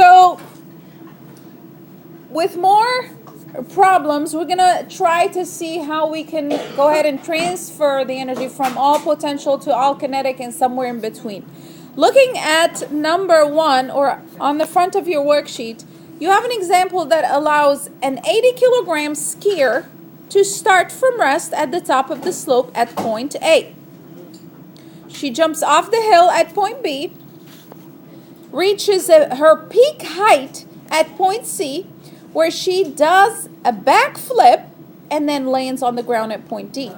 So with more problems, we're gonna try to see how we can go ahead and transfer the energy from all potential to all kinetic and somewhere in between. Looking at number 1, or on the front of your worksheet, you have an example that allows an 80 kilogram skier to start from rest at the top of the slope at point A. She jumps off the hill at point B, reaches her peak height at point C, where she does a backflip and then lands on the ground at point D.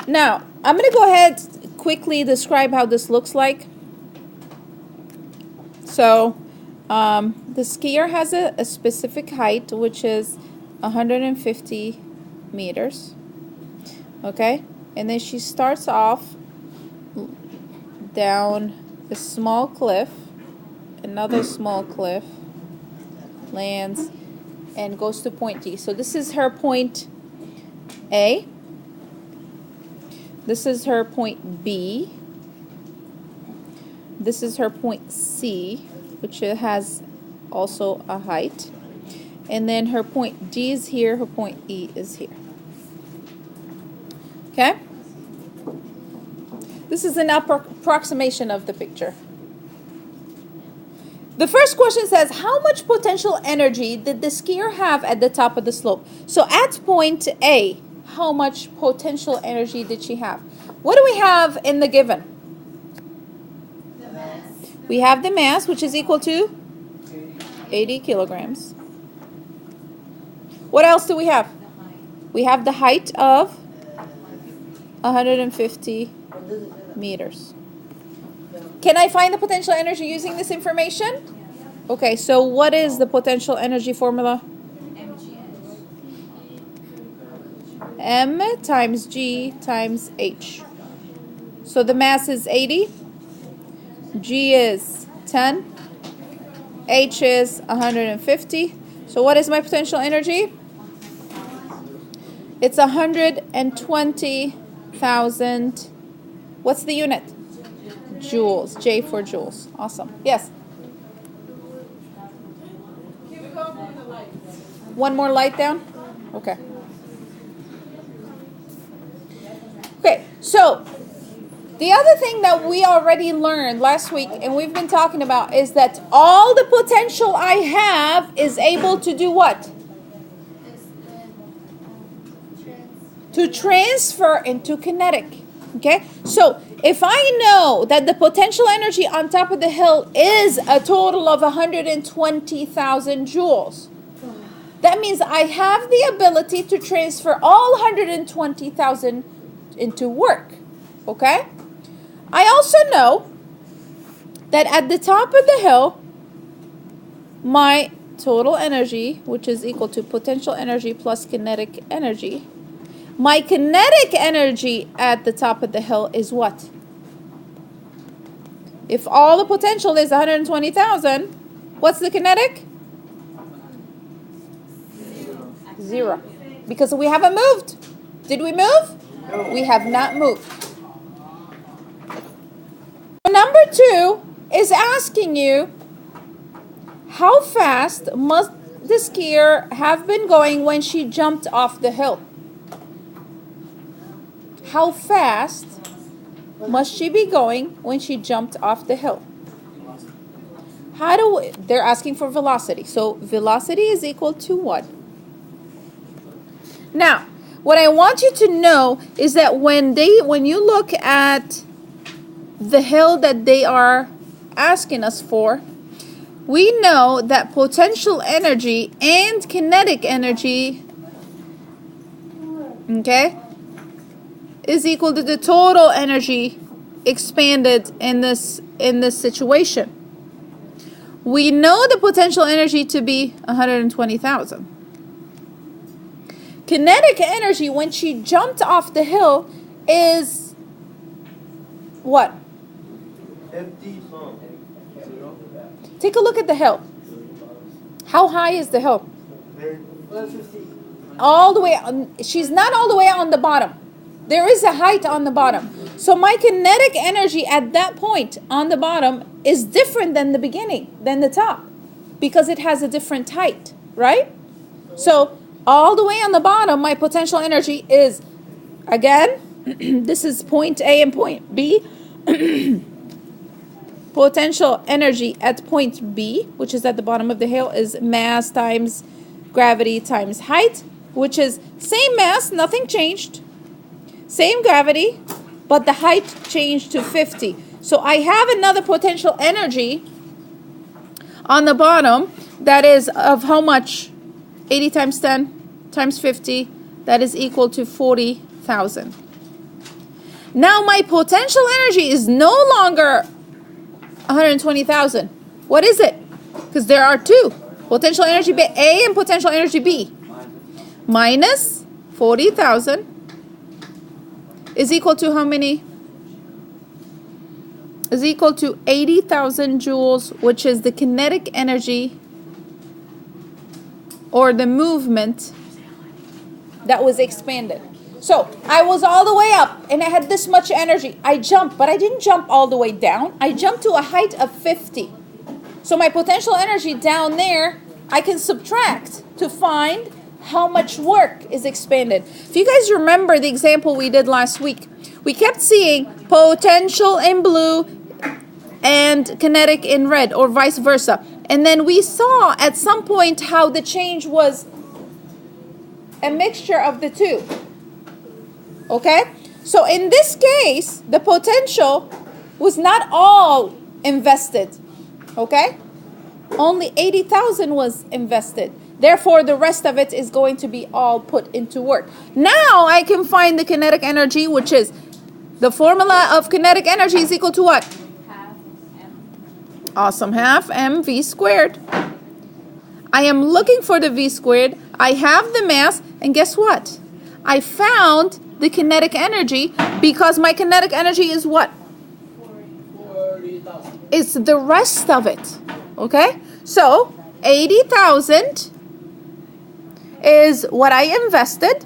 Now, I'm going to go ahead quickly describe how this looks like. So, the skier has a specific height, which is 150 meters. Okay? And then she starts off down a small cliff, another small cliff, lands, and goes to point D. So this is her point A. This is her point B. This is her point C, which has also a height. And then her point D is here, her point E is here. Okay? This is an approximation of the picture. The first question says, how much potential energy did the skier have at the top of the slope? So at point A, how much potential energy did she have? What do we have in the given? The mass. We have the mass, which is equal to 80 kilograms. What else do we have? We have the height of 150 meters. Can I find the potential energy using this information? Okay, so what is the potential energy formula? M times G times H. So the mass is 80, G is 10, H is 150. So what is my potential energy? It's 120,000. What's the unit? Joules. J for joules. Awesome. Yes? One more light down? Okay. Okay, so the other thing that we already learned last week and we've been talking about is that all the potential I have is able to do what? To transfer into kinetic. Okay, so if I know that the potential energy on top of the hill is a total of 120,000 joules, that means I have the ability to transfer all 120,000 into work. Okay? I also know that at the top of the hill, my total energy, which is equal to potential energy plus kinetic energy, my kinetic energy at the top of the hill is what? If all the potential is 120,000, what's the kinetic? 0. Because we haven't moved. Did we move? No. We have not moved. Number 2 is asking you, how fast must the skier have been going when she jumped off the hill? How fast must she be going when she jumped off the hill? They're asking for velocity. So velocity is equal to what? Now, what I want you to know is that when you look at the hill that they are asking us for, we know that potential energy and kinetic energy, okay, is equal to the total energy expanded in this situation. We know the potential energy to be 120,000. Kinetic energy when she jumped off the hill is what? 50. Take a look at the hill. How high is the hill? 150. All the way on, she's not all the way on the bottom. There is a height on the bottom. So my kinetic energy at that point on the bottom is different than the beginning, than the top, because it has a different height, right? So all the way on the bottom, my potential energy is, again, this is point A and point B. Potential energy at point B, which is at the bottom of the hill, is mass times gravity times height, which is same mass, nothing changed. Same gravity, but the height changed to 50. So I have another potential energy on the bottom that is of how much? 80 times 10 times 50, that is equal to 40,000. Now my potential energy is no longer 120,000. What is it? Because there are two. Potential energy A and potential energy B. Minus 40,000 is equal to how many? Is equal to 80,000 joules, which is the kinetic energy or the movement that was expanded. So I was all the way up and I had this much energy. I jumped, but I didn't jump all the way down. I jumped to a height of 50. So my potential energy down there, I can subtract to find how much work is expanded. If you guys remember the example we did last week, we kept seeing potential in blue and kinetic in red, or vice versa. And then we saw at some point how the change was a mixture of the two. Okay? So in this case, the potential was not all invested. Okay? Only 80,000 was invested. Therefore, the rest of it is going to be all put into work. Now I can find the kinetic energy, which is the formula of kinetic energy is equal to what? Half m. Awesome. Half mv squared. I am looking for the v squared. I have the mass. And guess what? I found the kinetic energy because my kinetic energy is what? 40,000. It's the rest of it. Okay? So 80,000 is what I invested,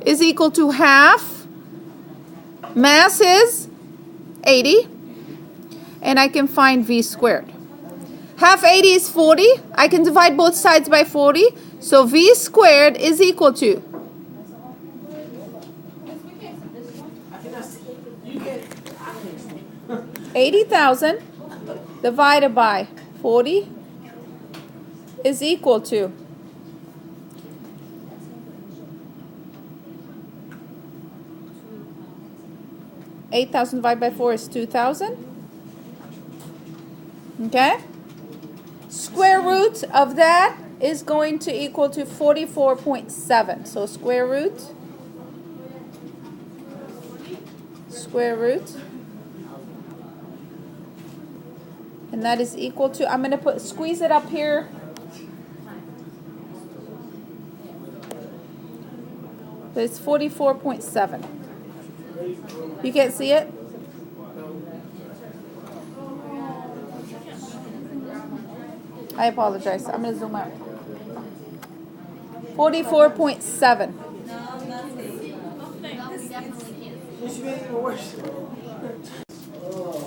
is equal to half. Mass is 80, and I can find v squared. Half 80 is 40. I can divide both sides by 40. So v squared is equal to 80,000 divided by 40 is equal to 8,000 divided by 4 is 2,000. Okay? Square root of that is going to equal to 44.7. So square root, and that is equal to, I'm going to squeeze it up here. But it's 44.7. You can't see it? I apologize. I'm going to zoom out. 44.7.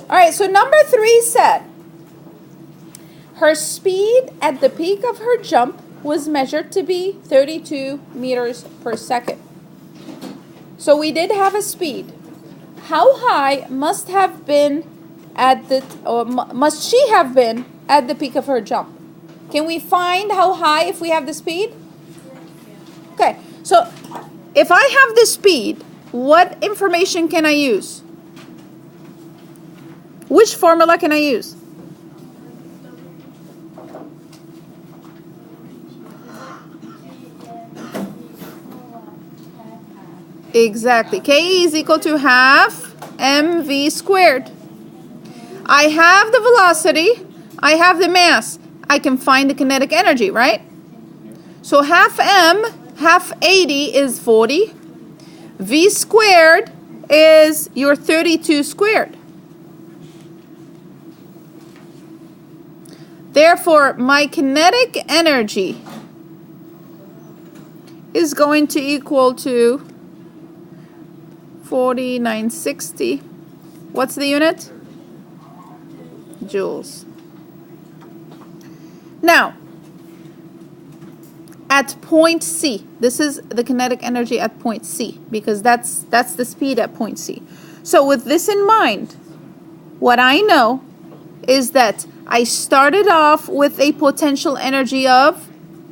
All right, so number 3 said her speed at the peak of her jump was measured to be 32 meters per second. So we did have a speed. How high must have been at the, or must she have been at the peak of her jump? Can we find how high if we have the speed? Okay, so if I have the speed, what information can I use? Which formula can I use? Exactly. K is equal to half mv squared. I have the velocity. I have the mass. I can find the kinetic energy, right? So half m, half 80 is 40. V squared is your 32 squared. Therefore, my kinetic energy is going to equal to 4960. What's the unit? Joules. Now, at point C, this is the kinetic energy at point C, because that's the speed at point C. So with this in mind, what I know is that I started off with a potential energy of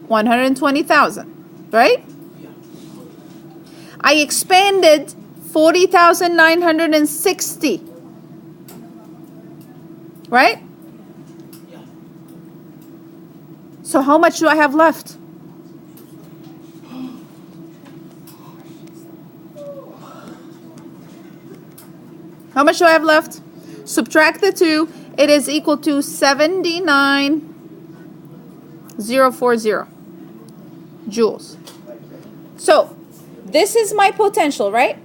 120,000, right? I expanded 40,960, right? So how much do I have left? How much do I have left? Subtract the 2. It is equal to 79,040 joules. So this is my potential, right?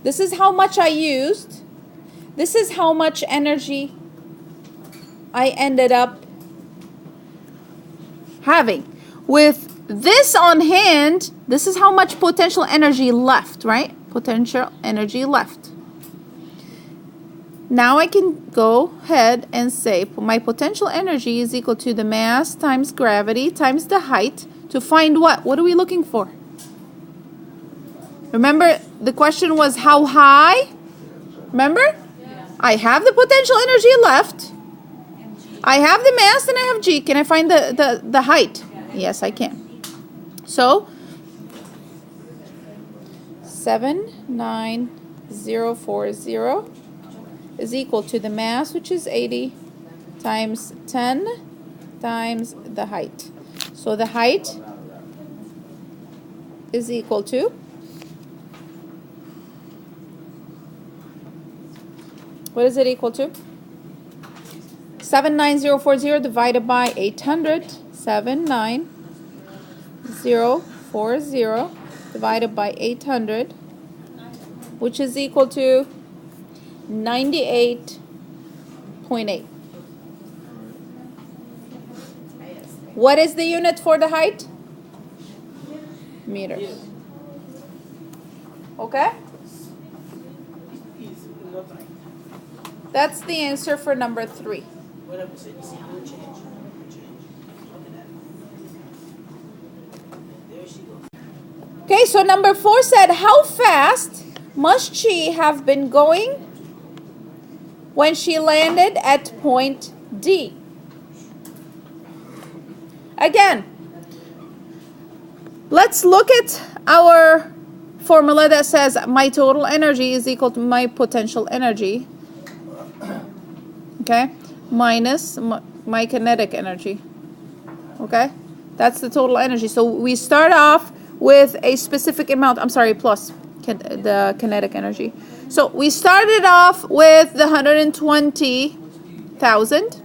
This is how much I used. This is how much energy I ended up having. With this on hand, this is how much potential energy left, right? Potential energy left. Now I can go ahead and say my potential energy is equal to the mass times gravity times the height to find what? What are we looking for? Remember, the question was how high? Remember? Yeah. I have the potential energy left. I have the mass and I have G. Can I find the height? Yes, I can. So, 79040 is equal to the mass, which is 80, times 10 times the height. So the height is equal to, what is it equal to? 79040 divided by 800. 79040 divided by 800, which is equal to 98.8. What is the unit for the height? Meters. Okay? That's the answer for number 3. Okay, so number 4 said, how fast must she have been going when she landed at point D? Again, let's look at our formula that says my total energy is equal to my potential energy, okay, minus my kinetic energy, okay? That's the total energy. So we start off with a specific amount, plus the kinetic energy. So we started off with the 120,000,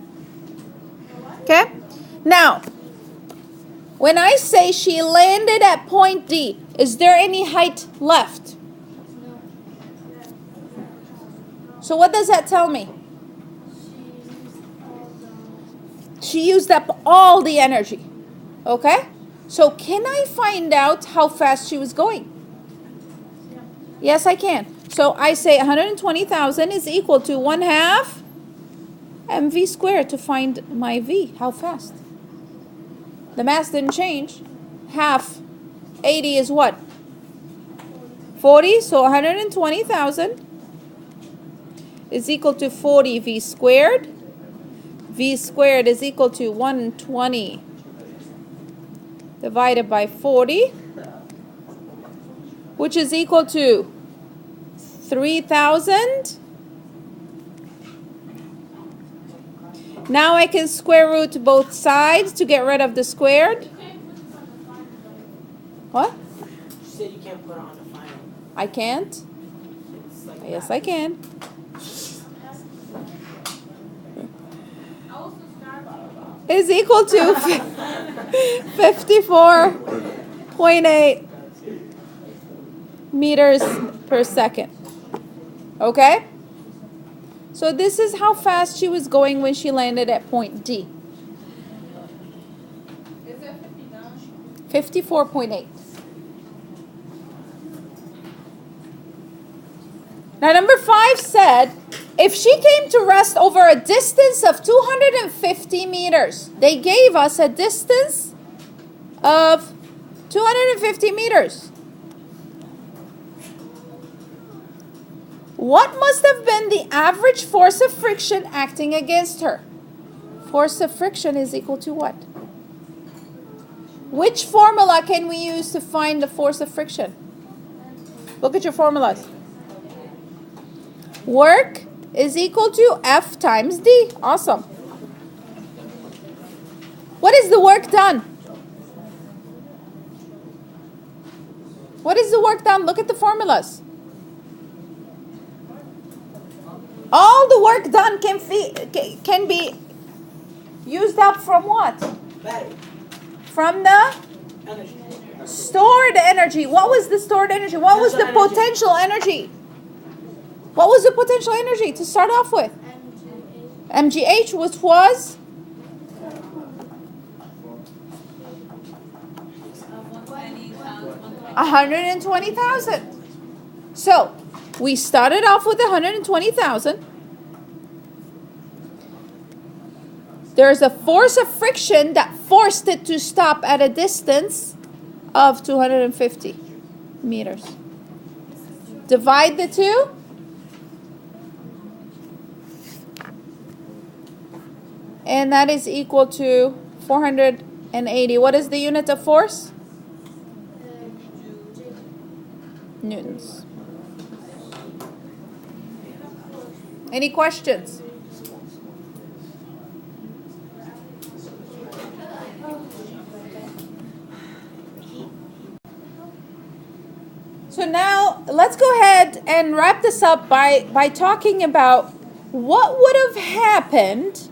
okay? Now, when I say she landed at point D, is there any height left? So what does that tell me? She used up all the energy, okay? So can I find out how fast she was going? Yes, I can. So I say 120,000 is equal to 1/2 mv squared to find my v, how fast. The mass didn't change. Half 80 is what? 40, so 120,000 is equal to 40 v squared. V squared is equal to 120 divided by 40, which is equal to 3,000. Now I can square root both sides to get rid of the squared. What? You said you can't put it on the final. I can't? Yes, I can. Is equal to 54.8 meters per second. Okay? So this is how fast she was going when she landed at point D. 54.8. Now, number 5 said, if she came to rest over a distance of 250 meters, they gave us a distance of 250 meters. What must have been the average force of friction acting against her? Force of friction is equal to what? Which formula can we use to find the force of friction? Look at your formulas. Work is equal to F times D. Awesome. What is the work done? What is the work done? Look at the formulas. All the work done can be used up from what? Battery. From the Energy. stored energy. What was the stored energy? What was the Potential potential energy? energy. What was the potential energy to start off with? MGH, which was 120,000. So we started off with 120,000. There's a force of friction that forced it to stop at a distance of 250 meters. Divide the two. And that is equal to 480. What is the unit of force? Newtons. Any questions? So now let's go ahead and wrap this up by talking about what would have happened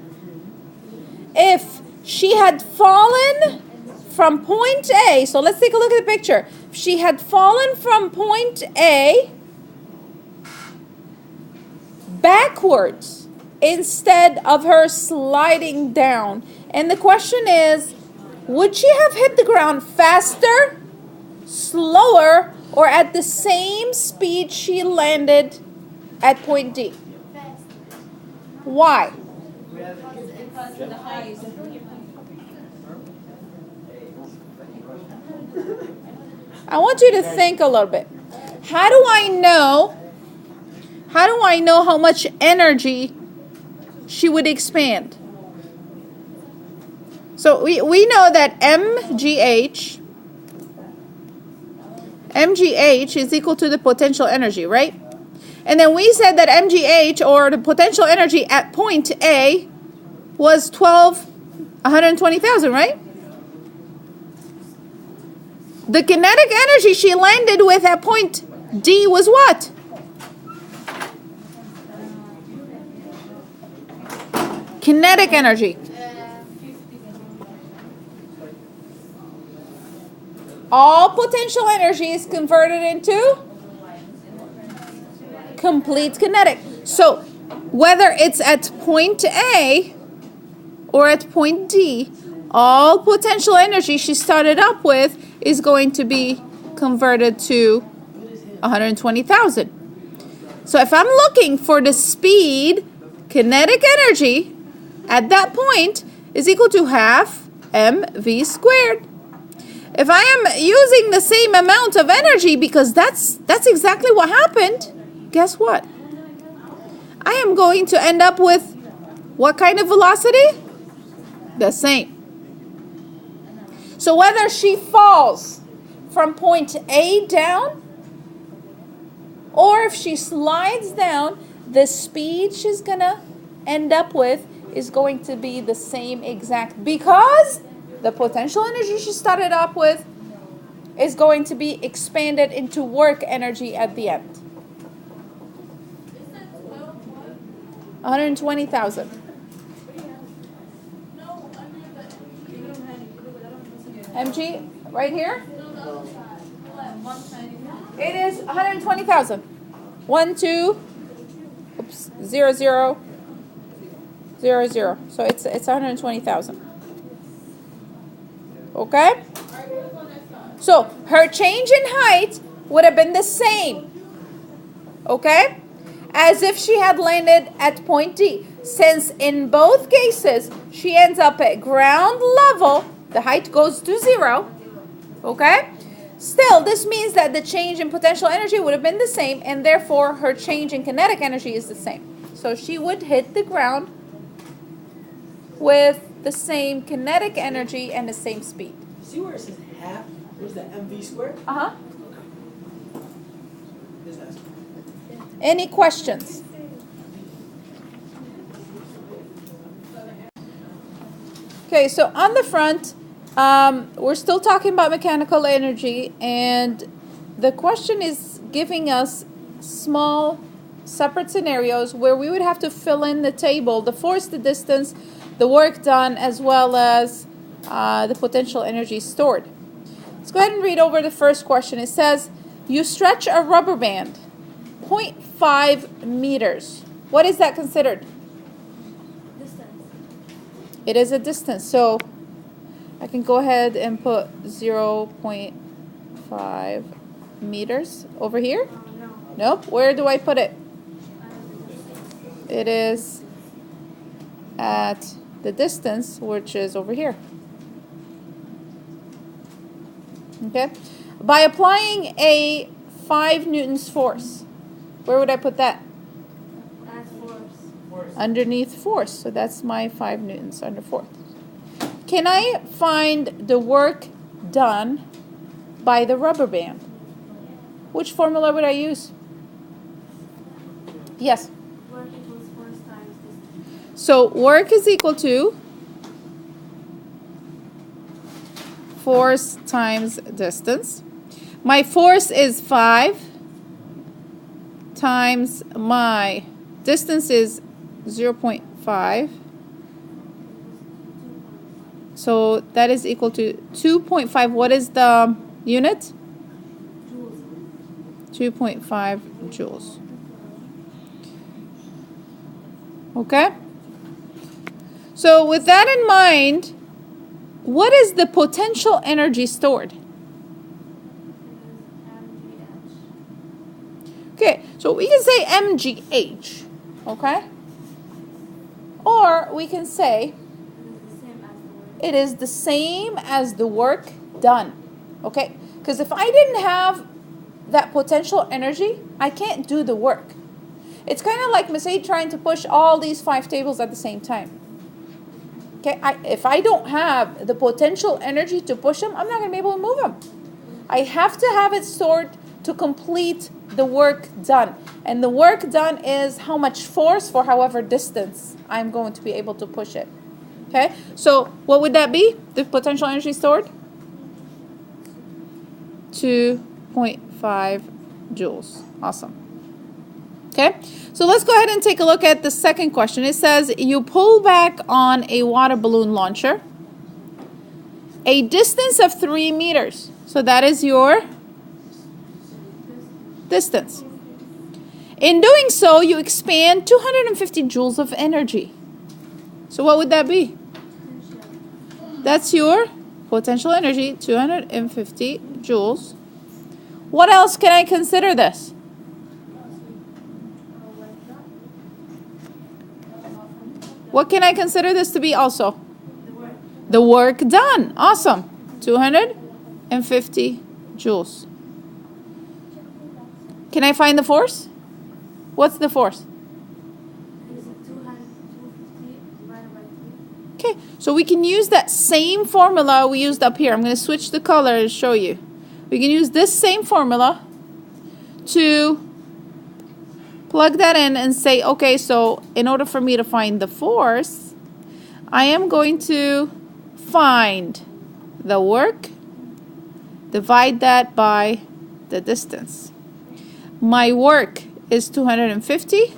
if she had fallen from point A. So let's take a look at the picture. If she had fallen from point A backwards instead of her sliding down. And the question is, would she have hit the ground faster, slower, or at the same speed she landed at point D? Why? Because the height is I want you to think a little bit. How do I know how much energy she would expand? So we know that MGH is equal to the potential energy, right? And then we said that MGH, or the potential energy at point A, was 120,000, right? The kinetic energy she landed with at point D was what? Kinetic energy. All potential energy is converted into complete kinetic. So whether it's at point A or at point D, all potential energy she started up with is going to be converted to 120,000. So if I'm looking for the speed, kinetic energy at that point is equal to half mv squared. If I am using the same amount of energy, because that's exactly what happened, guess what? I am going to end up with what kind of velocity? The same. So whether she falls from point A down or if she slides down, the speed she's gonna end up with is going to be the same exact, because the potential energy she started up with is going to be expanded into work energy at the end. 120,000. MG, right here? It is 120,000. 1, 2, oops, 0, 0, 0, 0. So it's 120,000. Okay? So her change in height would have been the same. Okay? as if she had landed at point D. Since in both cases, she ends up at ground level, the height goes to 0, okay? Still, this means that the change in potential energy would have been the same, and therefore her change in kinetic energy is the same. So she would hit the ground with the same kinetic energy and the same speed. See where it says half? There's the mv squared. Uh-huh. There's that. Any questions? Okay, so on the front, we're still talking about mechanical energy, and the question is giving us small separate scenarios where we would have to fill in the table, the force, the distance, the work done, as well as the potential energy stored. Let's go ahead and read over the first question. It says, you stretch a rubber band 0.5 meters. What is that considered? Distance. It is a distance. So I can go ahead and put 0.5 meters over here. No. Nope. Where do I put it? It is at the distance, which is over here. Okay. By applying a 5 newtons force, where would I put that? As force. Underneath force. So that's my 5 newtons under force. Can I find the work done by the rubber band? Which formula would I use? Yes. Work equals force times distance. So work is equal to force times distance. My force is 5 times my distance is 0.5. So that is equal to 2.5. What is the unit? Joules. 2.5 joules. Okay? So with that in mind, what is the potential energy stored? Okay, so we can say mgh, okay? Or we can say it is the same as the work done, okay? Because if I didn't have that potential energy, I can't do the work. It's kind of like Masay trying to push all these 5 tables at the same time. Okay, if I don't have the potential energy to push them, I'm not going to be able to move them. I have to have it stored to complete the work done. And the work done is how much force for however distance I'm going to be able to push it. Okay, so what would that be? The potential energy stored? 2.5 joules. Awesome. Okay, so let's go ahead and take a look at the second question. It says you pull back on a water balloon launcher a distance of 3 meters. So that is your distance. In doing so, you expand 250 joules of energy. So what would that be? That's your potential energy, 250 joules. What else can I consider this? What can I consider this to be also? The work done. Awesome. 250 joules. Can I find the force? What's the force? Okay, so we can use that same formula we used up here. I'm going to switch the color and show you. We can use this same formula to plug that in and say, okay, so in order for me to find the force, I am going to find the work, divide that by the distance. My work is 250.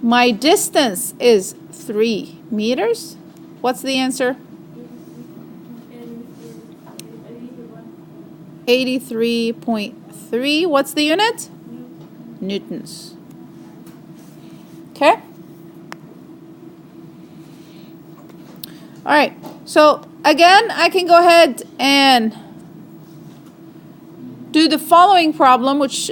My distance is 3 meters. What's the answer? 83.3. What's the unit? Newtons. Okay? All right. So again, I can go ahead and do the following problem, which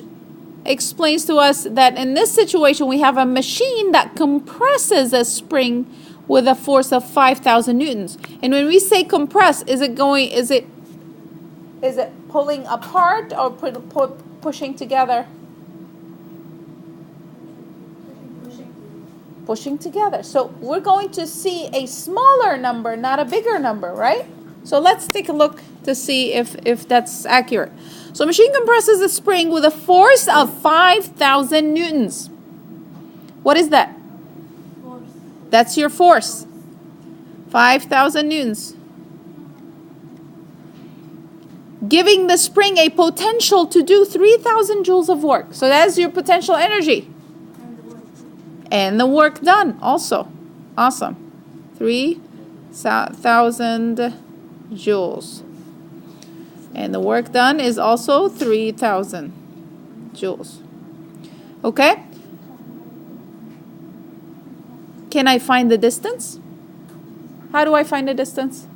explains to us that in this situation we have a machine that compresses a spring with a force of 5,000 newtons. And when we say compress, is it pulling apart or pushing together? Pushing together. So we're going to see a smaller number, not a bigger number, right? So let's take a look to see if that's accurate. So machine compresses a spring with a force of 5,000 newtons. What is that? Force. That's your force. 5,000 newtons. Giving the spring a potential to do 3,000 joules of work. So that's your potential energy. And the work done also. Awesome. 3,000 joules. And the work done is also 3,000 joules. Okay? Can I find the distance? How do I find the distance?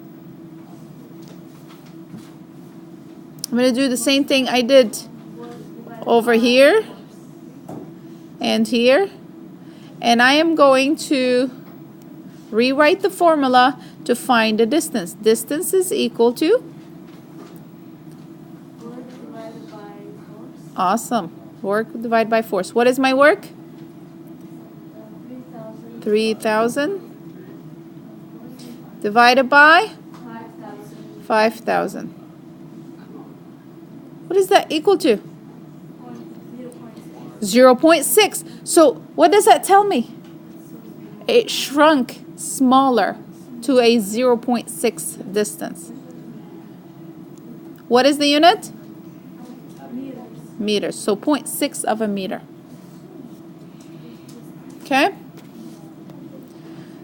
I'm going to do the same thing I did over here and here. And I am going to rewrite the formula to find the distance. Distance is equal to? Work divided by force. Awesome. Work divided by force. What is my work? 3,000. 3,000 divided by 5,000. 5,000. What is that equal to? 0.6. So what does that tell me? It shrunk smaller to a 0.6 distance. What is the unit? Meters. Meters. So 0.6 of a meter. Okay?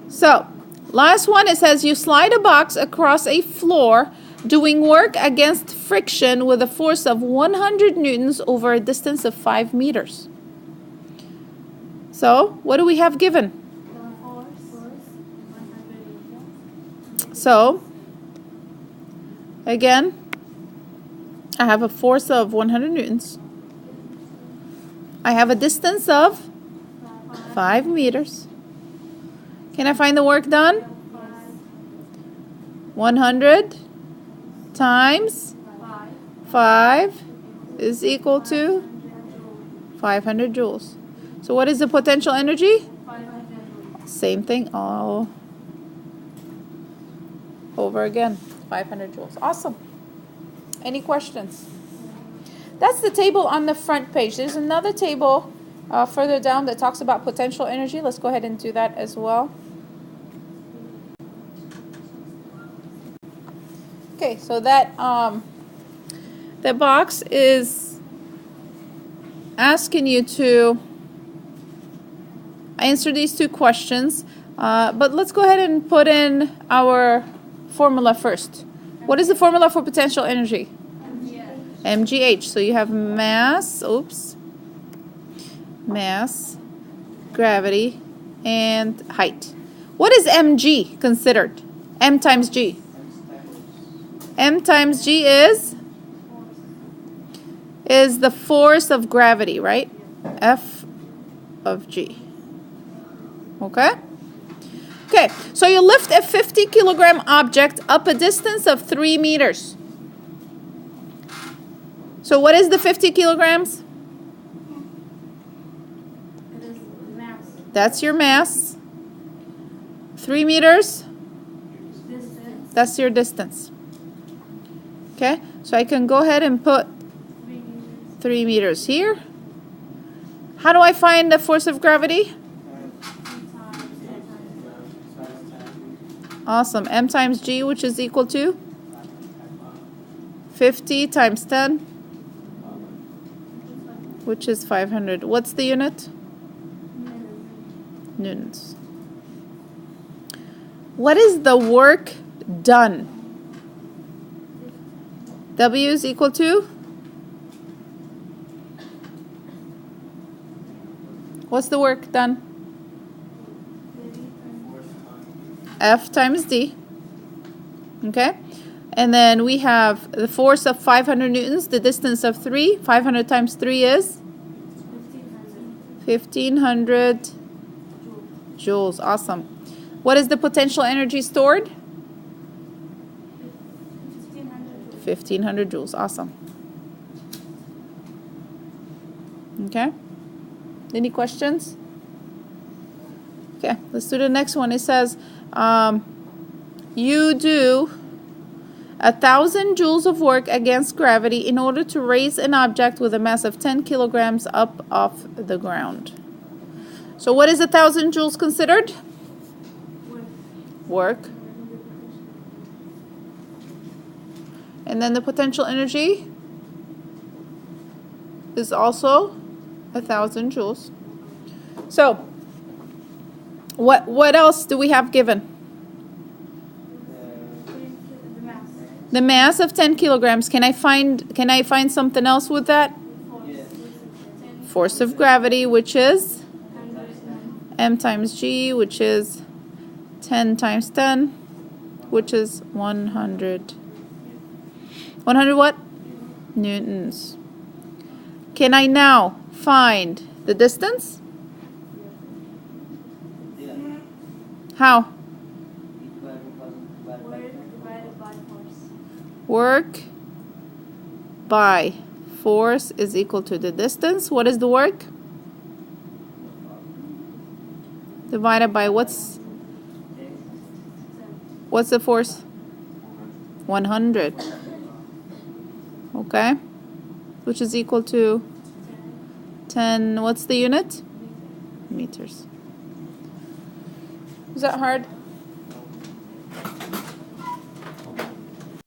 So, last one, it says you slide a box across a floor doing work against friction with a force of 100 newtons over a distance of 5 meters. So, what do we have given? So, again, I have a force of 100 newtons. I have a distance of 5 meters. Can I find the work done? 100 times 5 is equal to 500 joules. So what is the potential energy? Same thing all over again. 500 joules. Awesome. Any questions? That's the table on the front page. There's another table further down that talks about potential energy. Let's go ahead and do that as well. Okay, so that the box is asking you to answer these two questions, but let's go ahead and put in our formula first. What is the formula for potential energy? MGH. So you have mass, gravity, and height. What is mg considered? M times g. M times g is the force of gravity, right? F of g. Okay? Okay, so you lift a 50 kilogram object up a distance of 3 meters. So what is the 50 kilograms? It is mass. That's your mass. 3 meters? Distance. That's your distance. Okay, so I can go ahead and put 3 meters here. How do I find the force of gravity? Awesome. M times G, which is equal to 50 times 10, which is 500. What's the unit? Newtons. What is the work done? W is equal to? What's the work done? F times D. Okay? And then we have the force of 500 newtons, the distance of 3. 500 times 3 is? 1500 joules. Awesome. What is the potential energy stored? 1500. 1500 joules. Awesome. Okay. Any questions? Okay, let's do the next one. It says, you do 1,000 joules of work against gravity in order to raise an object with a mass of 10 kilograms up off the ground. So what is 1,000 joules considered? Work. And then the potential energy is also 1,000 joules. So what else do we have given? The mass. The mass of 10 kilograms. Can I find something else with that? Force of gravity, which is m times g, which is 10 times 10, which is 100. 100 what? Newtons. Can I now find the distance? Yeah. How? Work divided by force. Work by force is equal to the distance. What is the work? Divided by what's the force? 100. Okay. Which is equal to 10, what's the unit? Meters. Is that hard?